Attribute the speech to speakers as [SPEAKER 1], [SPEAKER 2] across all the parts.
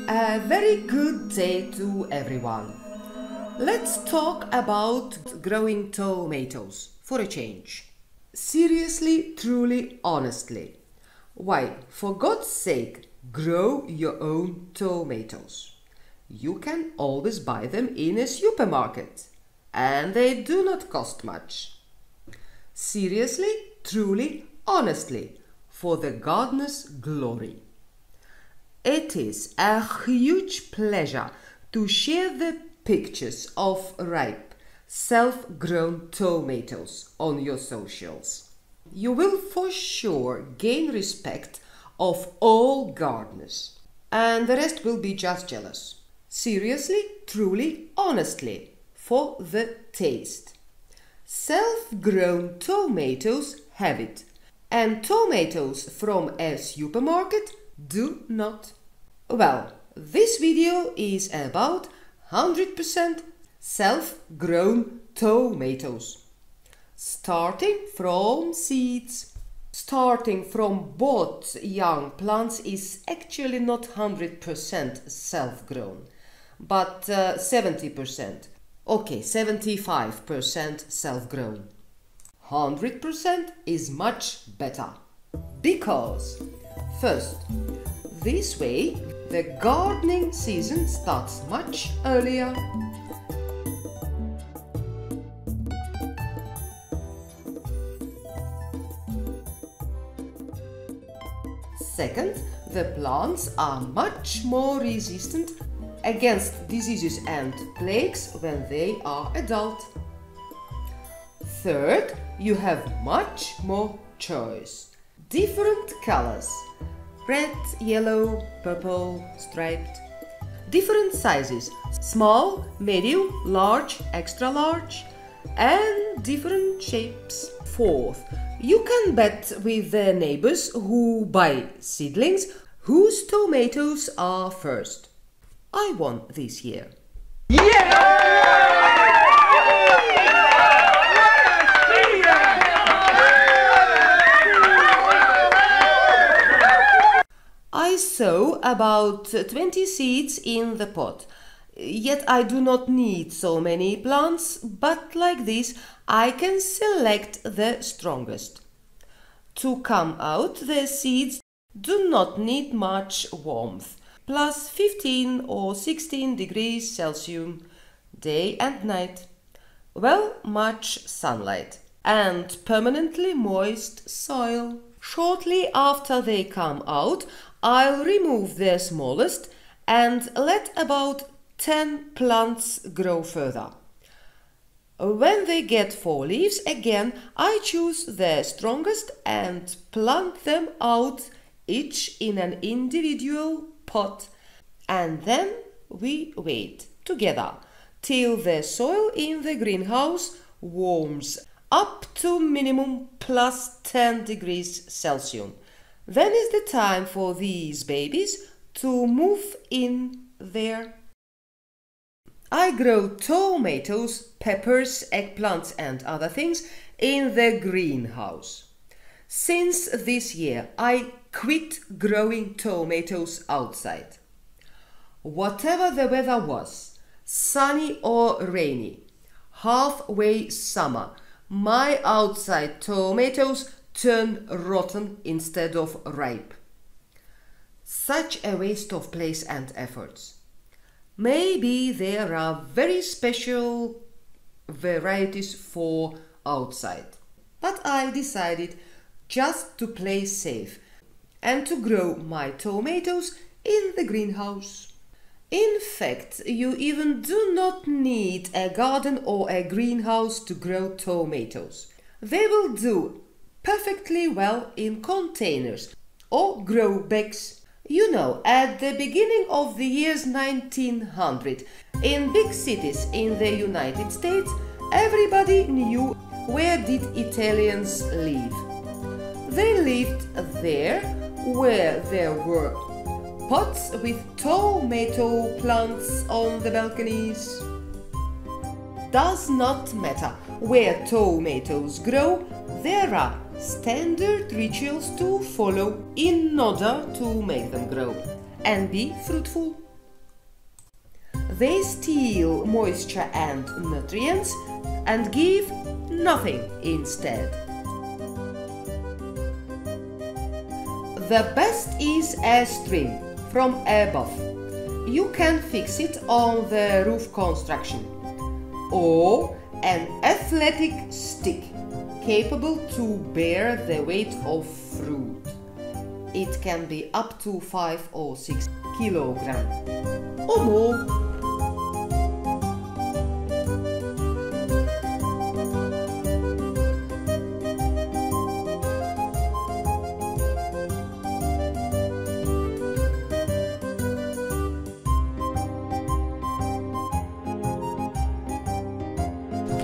[SPEAKER 1] A very good day to everyone. Let's talk about growing tomatoes for a change. Seriously, truly, honestly. Why, for God's sake, grow your own tomatoes. You can always buy them in a supermarket, and they do not cost much. Seriously, truly, honestly, for the gardener's glory. It is a huge pleasure to share the pictures of ripe, self-grown tomatoes on your socials. You will for sure gain respect of all gardeners, and the rest will be just jealous. Seriously, truly, honestly, for the taste. Self-grown tomatoes have it, and tomatoes from a supermarket do not. Well, this video is about 100% self-grown tomatoes. Starting from seeds. Starting from bought young plants is actually not 100% self-grown, but 70%. Okay, 75% self-grown. 100% is much better. Because, first, this way the gardening season starts much earlier. Second, the plants are much more resistant against diseases and plagues when they are adult. Third, you have much more choice. Different colors. Red, yellow, purple, striped. Different sizes. Small, medium, large, extra large. And different shapes. Fourth, you can bet with the neighbors who buy seedlings whose tomatoes are first. I won this year. I sow about 20 seeds in the pot, yet I do not need so many plants, but like this I can select the strongest. To come out, the seeds do not need much warmth, plus 15 or 16 degrees Celsius, day and night. Well, much sunlight and permanently moist soil. Shortly after they come out, I'll remove the smallest and let about 10 plants grow further. When they get 4 leaves again, I choose the strongest and plant them out, each in an individual pot. And then we wait together till the soil in the greenhouse warms up to minimum plus 10 degrees Celsius. Then is the time for these babies to move in there. I grow tomatoes, peppers, eggplants and other things in the greenhouse. Since this year, I quit growing tomatoes outside. Whatever the weather was, sunny or rainy, halfway summer, my outside tomatoes turn rotten instead of ripe. Such a waste of place and efforts. Maybe there are very special varieties for outside, but I decided just to play safe and to grow my tomatoes in the greenhouse. In fact, you even do not need a garden or a greenhouse to grow tomatoes. They will do perfectly well in containers or grow bags. You know, at the beginning of the years 1900, in big cities in the United States, everybody knew where did Italians live. They lived there where there were pots with tomato plants on the balconies. Does not matter where tomatoes grow, there are standard rituals to follow in order to make them grow and be fruitful. They steal moisture and nutrients and give nothing instead. The best is a string from above. You can fix it on the roof construction, or an athletic stick capable to bear the weight of fruit. It can be up to 5 or 6 kilograms or more.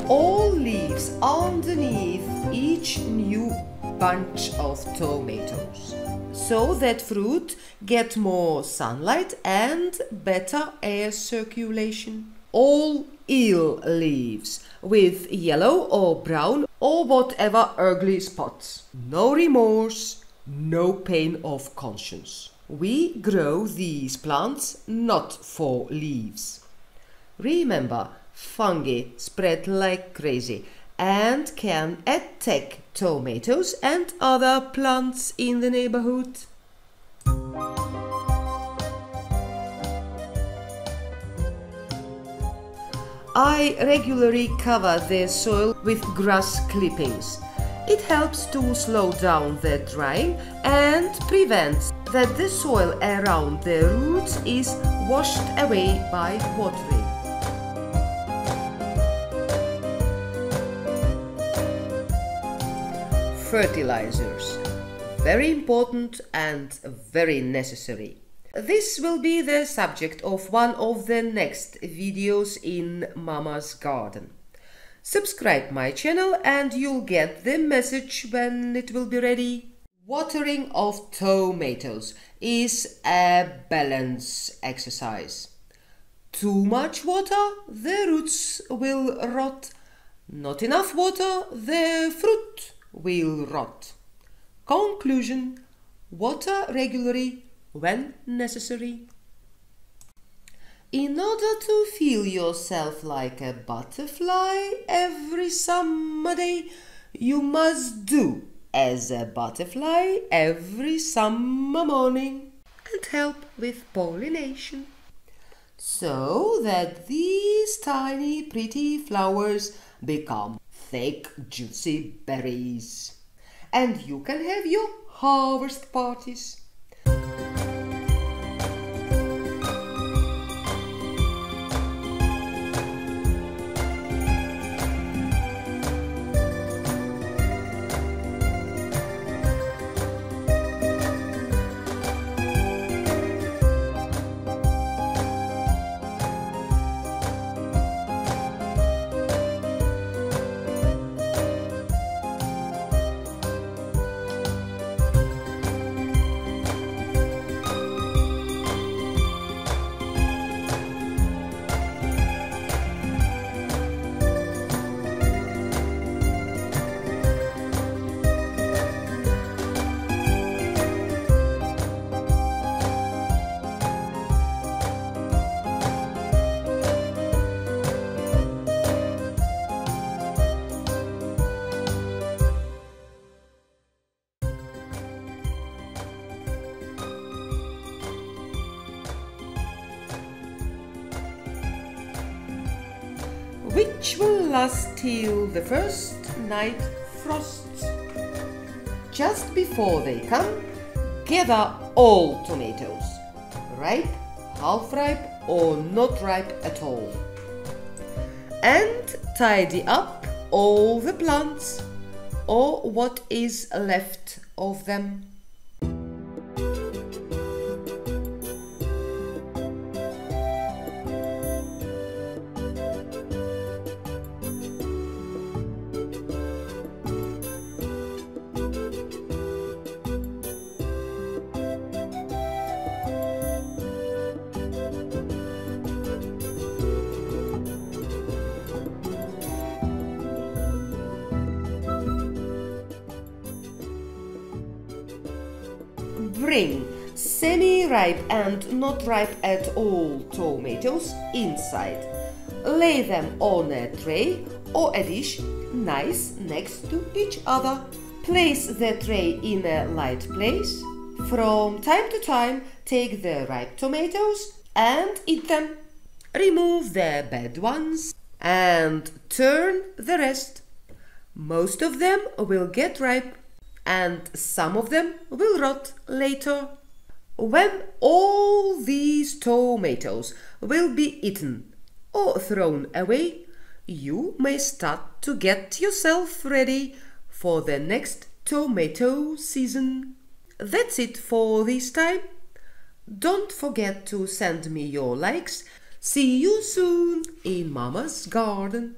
[SPEAKER 1] All leaves underneath each new bunch of tomatoes, so that fruit get more sunlight and better air circulation. All ill leaves with yellow or brown or whatever ugly spots. No remorse, no pain of conscience. We grow these plants not for leaves. Remember, fungi spread like crazy and can attack tomatoes and other plants in the neighborhood. I regularly cover the soil with grass clippings. It helps to slow down the drying and prevents that the soil around the roots is washed away by watering. Fertilizers. Very important and very necessary. This will be the subject of one of the next videos in Mama's Garden. Subscribe my channel and you'll get the message when it will be ready. Watering of tomatoes is a balance exercise. Too much water, the roots will rot. Not enough water, the fruit will rot. Conclusion: water regularly when necessary. In order to feel yourself like a butterfly every summer day, you must do as a butterfly every summer morning and help with pollination, so that these tiny pretty flowers become thick juicy berries and you can have your harvest parties. Which will last till the first night frosts. Just before they come, gather all tomatoes, ripe, half-ripe or not ripe at all, and tidy up all the plants or what is left of them. Bring semi-ripe and not ripe at all tomatoes inside. Lay them on a tray or a dish, nice next to each other. Place the tray in a light place. From time to time, take the ripe tomatoes and eat them. Remove the bad ones and turn the rest. Most of them will get ripe and some of them will rot later. When all these tomatoes will be eaten or thrown away, you may start to get yourself ready for the next tomato season. That's it for this time. Don't forget to send me your likes. See you soon in Mama's garden.